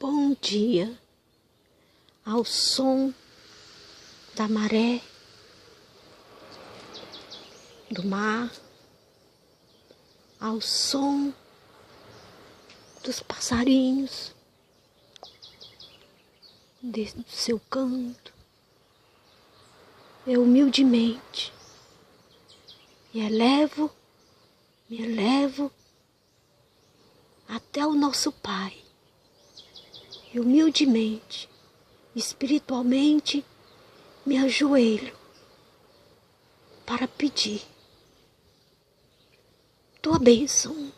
Bom dia ao som da maré, do mar, ao som dos passarinhos, do seu canto. Eu humildemente me elevo até o nosso Pai. E humildemente, espiritualmente, me ajoelho para pedir tua bênção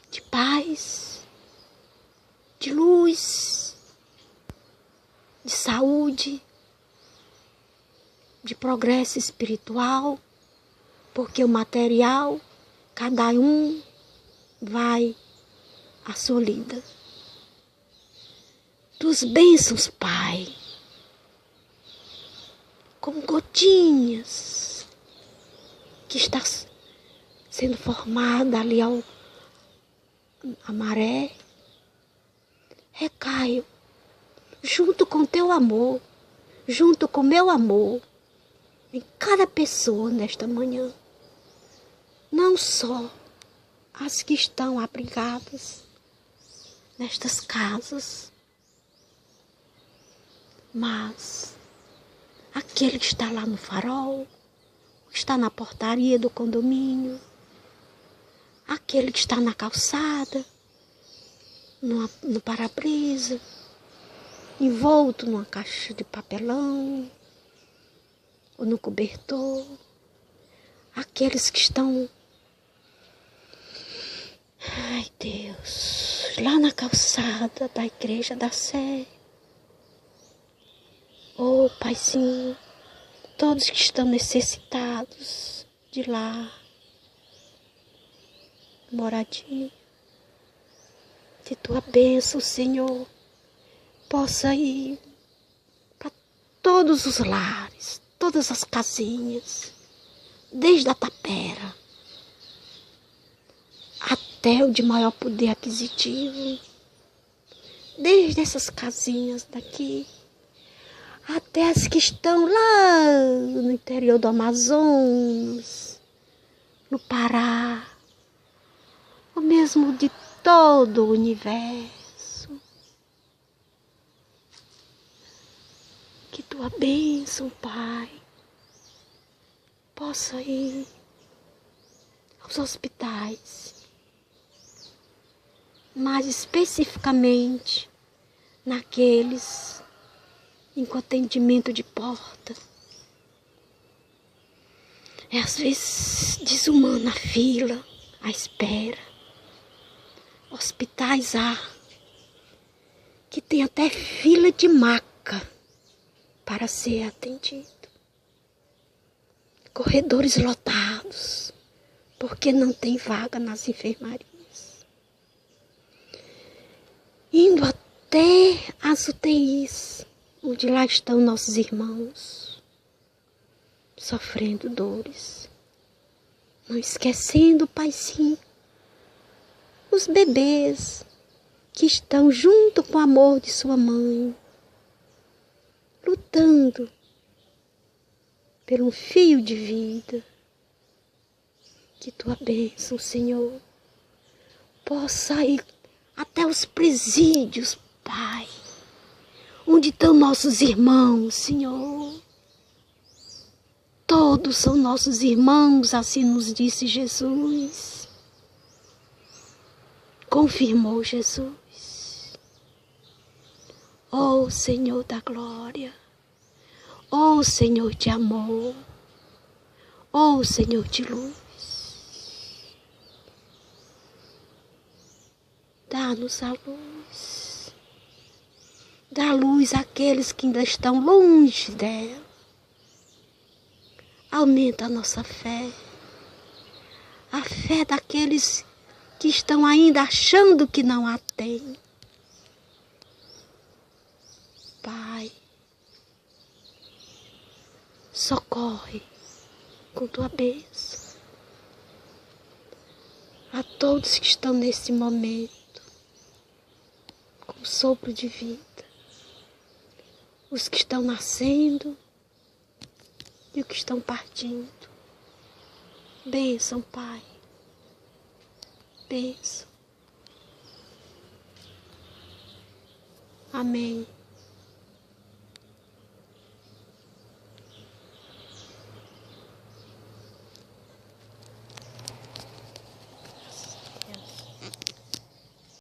de paz, de luz, de saúde, de progresso espiritual, porque o material, cada um vai à sua lida. Tus bênçãos, Pai, como gotinhas que está sendo formada ali a maré, recaio junto com teu amor, junto com meu amor, em cada pessoa nesta manhã, não só as que estão abrigadas nestas casas, mas aquele que está lá no farol, que está na portaria do condomínio, aquele que está na calçada, no para-brisa, envolto numa caixa de papelão, ou no cobertor, aqueles que estão, ai Deus, lá na calçada da Igreja da Sé. Oh, Paizinho, todos que estão necessitados de lar, moradia, de tua bênção, Senhor, possa ir para todos os lares, todas as casinhas, desde a tapera até o de maior poder aquisitivo, desde essas casinhas daqui, até as que estão lá no interior do Amazonas, no Pará, ou mesmo de todo o universo. Que tua bênção, Pai, possa ir aos hospitais, mais especificamente naqueles com atendimento de porta. É às vezes desumana a fila, a espera. Hospitais há que tem até fila de maca para ser atendido. Corredores lotados, porque não tem vaga nas enfermarias. Indo até as UTIs, onde lá estão nossos irmãos, sofrendo dores. Não esquecendo, Paizinho, os bebês que estão junto com o amor de sua mãe, lutando por um fio de vida. Que tua bênção, Senhor, possa ir até os presídios, Pai, onde estão nossos irmãos, Senhor. Todos são nossos irmãos, assim nos disse Jesus. Confirmou Jesus. Oh, Senhor da glória. Oh, Senhor de amor. Oh, Senhor de luz. Dá-nos a luz. Dá luz àqueles que ainda estão longe dela. Aumenta a nossa fé. A fé daqueles que estão ainda achando que não a têm. Pai, socorre com tua bênção a todos que estão nesse momento com o sopro de vida, os que estão nascendo e os que estão partindo. Bênção, Pai. Bênção. Amém.